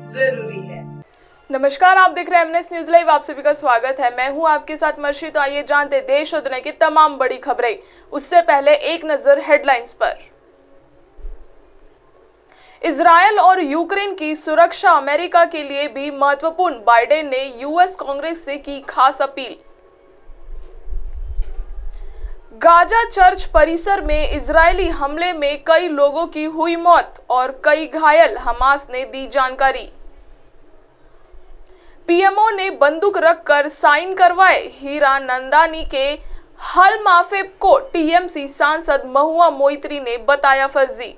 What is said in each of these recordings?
जरूरी है। नमस्कार, आप देख रहे हैं एमएनएस न्यूज लाइव। आप सभी का स्वागत है। मैं हूं आपके साथ मर्शी। तो आइए जानते देश और दुनिया की तमाम बड़ी खबरें। उससे पहले एक नजर हेडलाइंस पर। इजरायल और यूक्रेन की सुरक्षा अमेरिका के लिए भी महत्वपूर्ण, बाइडेन ने यूएस कांग्रेस से की खास अपील। गाजा चर्च परिसर में इजरायली हमले में कई लोगों की हुई मौत और कई घायल, हमास ने दी जानकारी। पीएमओ ने बंदूक रखकर साइन करवाए हीरा नंदानी के हल माफे को टीएमसी सांसद महुआ मोइत्री ने बताया फर्जी।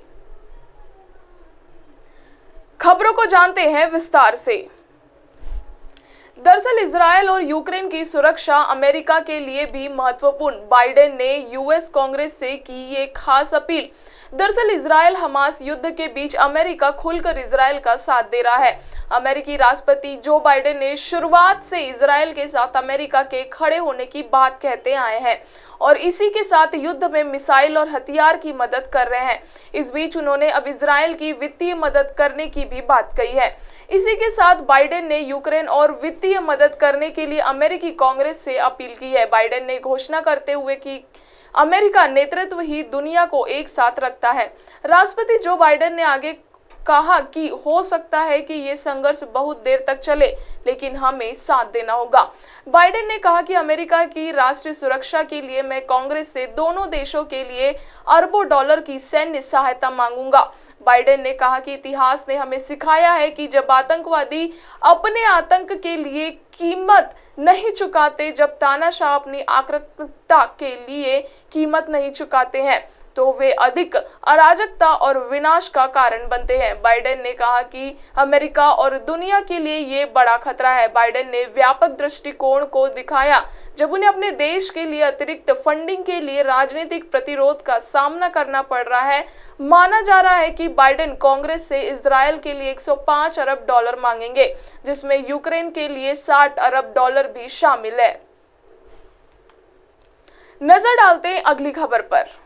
खबरों को जानते हैं विस्तार से। दरअसल इजरायल और यूक्रेन की सुरक्षा अमेरिका के लिए भी महत्वपूर्ण, बाइडेन ने यूएस कांग्रेस से की ये खास अपील। दरअसल इजरायल हमास युद्ध के बीच अमेरिका खुलकर इजरायल का साथ दे रहा है। अमेरिकी राष्ट्रपति जो बाइडेन ने शुरुआत से इजरायल के साथ अमेरिका के खड़े होने की बात कहते आए हैं और इसी के साथ युद्ध में मिसाइल और हथियार की मदद कर रहे हैं। इस बीच उन्होंने अब इजरायल की वित्तीय मदद करने की भी बात कही है। इसी के साथ बाइडेन ने यूक्रेन और वित्तीय मदद करने के लिए अमेरिकी कांग्रेस से अपील की है। बाइडेन ने घोषणा करते हुए कि अमेरिका नेतृत्व ही दुनिया को एक साथ रखता है। राष्ट्रपति जो बाइडेन ने आगे कहा कि हो सकता है कि ये संघर्ष बहुत देर तक चले, लेकिन हमें साथ देना होगा। बाइडेन ने कहा कि अमेरिका की राष्ट्रीय सुरक्षा के लिए मैं कांग्रेस से दोनों देशों के लिए अरबों डॉलर की सैन्य सहायता मांगूंगा। बाइडेन ने कहा कि इतिहास ने हमें सिखाया है कि जब आतंकवादी अपने आतंक के लिए कीमत नहीं चुकाते, जब तानाशाह अपनी आक्रामकता के लिए कीमत नहीं चुकाते हैं, तो वे अधिक अराजकता और विनाश का कारण बनते हैं। बाइडेन ने कहा कि अमेरिका और दुनिया के लिए ये बड़ा खतरा है। बाइडेन ने व्यापक दृष्टिकोण को दिखाया जब उन्हें अपने देश के लिए अतिरिक्त फंडिंग के लिए राजनीतिक प्रतिरोध का सामना करना पड़ रहा है। माना जा रहा है कि बाइडेन कांग्रेस से इजरायल के लिए 105 अरब डॉलर मांगेंगे, जिसमें यूक्रेन के लिए 60 अरब डॉलर भी शामिल है। नजर डालते हैं अगली खबर पर।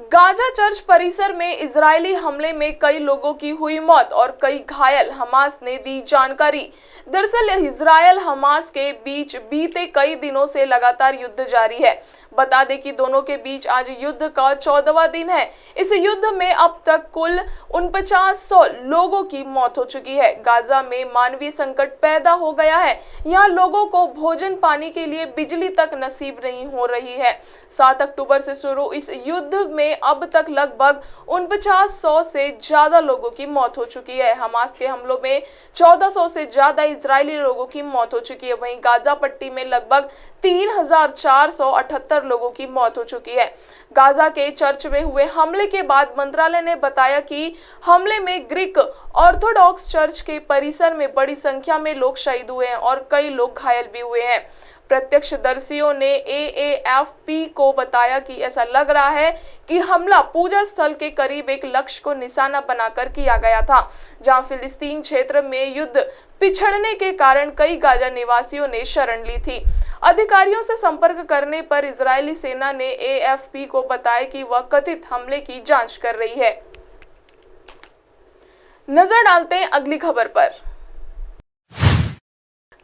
गाजा चर्च परिसर में इजरायली हमले में कई लोगों की हुई मौत और कई घायल, हमास ने दी जानकारी। दरअसल इजरायल हमास के बीच बीते कई दिनों से लगातार युद्ध जारी है। बता दें कि दोनों के बीच आज युद्ध का 14वां दिन है। इस युद्ध में अब तक कुल 4900 लोगों की मौत हो चुकी है। गाजा में मानवीय संकट पैदा हो गया है। यहाँ लोगों को भोजन पानी के लिए बिजली तक नसीब नहीं हो रही है। 7 अक्टूबर से शुरू इस युद्ध में अब तक लगभग 4900 से ज्यादा लोगों की मौत हो चुकी है। हमास के हमलों में 1400 से ज्यादा इजरायली लोगों की मौत हो चुकी है। वहीं गाजा पट्टी में लगभग 3478 लोगों की मौत हो चुकी है। गाजा के चर्च में हुए हमले के बाद मंत्रालय ने बताया कि हमले में ग्रीक ऑर्थोडॉक्स चर्च के परिसर में बड़ी संख्या में लोग शहीद हुए हैं और कई लोग घायल भी हुए हैं। प्रत्यक्षदर्शियों ने एएफपी को बताया कि ऐसा लग रहा है कि हमला पूजा स्थल के करीब एक लक्ष्य को निशाना बनाकर किया गया था, जहां फिलिस्तीन क्षेत्र में युद्ध पिछड़ने के कारण कई गाजा निवासियों ने शरण ली थी। अधिकारियों से संपर्क करने पर इजरायली सेना ने एएफपी को बताया कि वह कथित हमले की जांच कर रही है। नजर डालते हैं अगली खबर पर।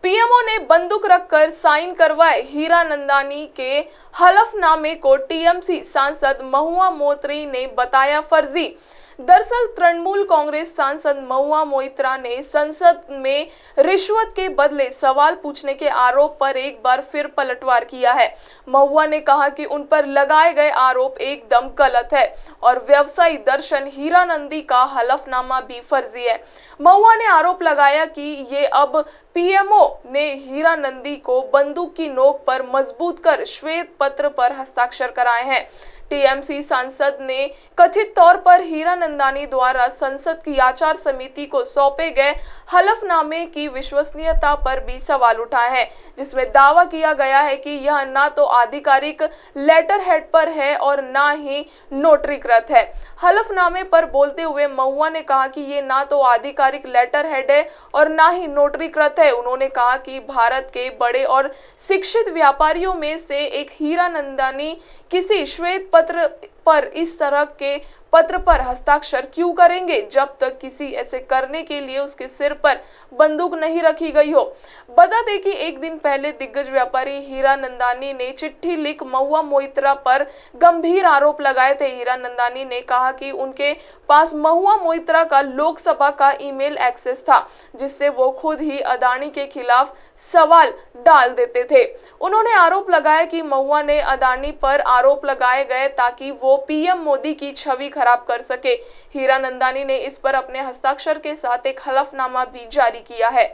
पीएमओ ने बंदूक रखकर साइन करवाए हीरा नंदानी के हलफनामे को टीएमसी सांसद महुआ मोइत्री ने बताया फर्जी। दरअसल तृणमूल कांग्रेस सांसद महुआ मोइत्रा ने संसद में रिश्वत के बदले सवाल पूछने के आरोप पर एक बार फिर पलटवार किया है। महुआ ने कहा कि उन पर लगाए गए आरोप एकदम गलत है और व्यवसायी दर्शन हीरानंदी का हलफनामा भी फर्जी है। महुआ ने आरोप लगाया कि ये अब पीएमओ ने हीरानंदी को बंदूक की नोक पर मजबूत कर श्वेत पत्र पर हस्ताक्षर कराए हैं। टीएमसी सांसद ने कथित तौर पर हीरा नंदानी द्वारा संसद की आचार समिति को सौंपे गए हलफनामे की विश्वसनीयता पर भी सवाल उठाए हैं, जिसमें दावा किया गया है कि यह ना तो आधिकारिक लेटर हेड पर है और ना ही नोटरीकृत है। हलफनामे पर बोलते हुए महुआ ने कहा कि ये ना तो आधिकारिक लेटर हेड है और ना ही नोटरीकृत है। उन्होंने कहा कि भारत के बड़े और शिक्षित व्यापारियों में से एक हीरा नंदानी किसी श्वेत पत्र पर इस तरह के पत्र पर हस्ताक्षर क्यों करेंगे जब तक किसी ऐसे करने के लिए उसके सिर पर बंदूक नहीं रखी गई हो। बता दें कि एक दिन पहले दिग्गज व्यापारी हीरानंदानी ने चिट्ठी लिख महुआ मोइत्रा पर गंभीर आरोप लगाए थे। हीरानंदानी ने कहा कि उनके पास महुआ मोइत्रा का लोकसभा का ईमेल एक्सेस था, जिससे वो खुद ही अदानी के खिलाफ सवाल डाल देते थे। उन्होंने आरोप लगाया कि महुआ ने अदानी पर आरोप लगाए गए ताकि वो पीएम मोदी की छवि खराब कर सके। हीरानंदानी ने इस पर अपने हस्ताक्षर के साथ एक हलफनामा भी जारी किया है।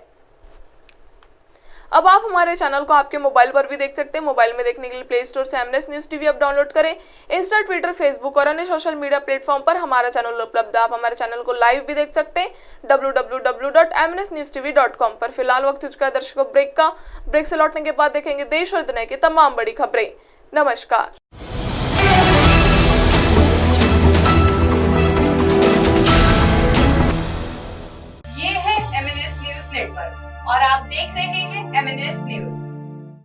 अब आप हमारे चैनल को आपके मोबाइल पर भी देख सकते हैं। मोबाइल में देखने के लिए प्ले स्टोर से MNS news TV app download करें। इंस्टा, ट्विटर, फेसबुक और अन्य सोशल मीडिया प्लेटफॉर्म पर हमारा चैनल उपलब्ध है। आप हमारे चैनल को लाइव भी देख सकते हैं www.mnsnewstv.com पर। फिलहाल वक्त हो चुका है दर्शकों ब्रेक का। ब्रेक से लौटने के बाद देखेंगे देश और दुनिया की तमाम बड़ी खबरें। नमस्कार। ये है एमएनएस न्यूज नेटवर्क और आप देख रहे हैं एमएनएस न्यूज।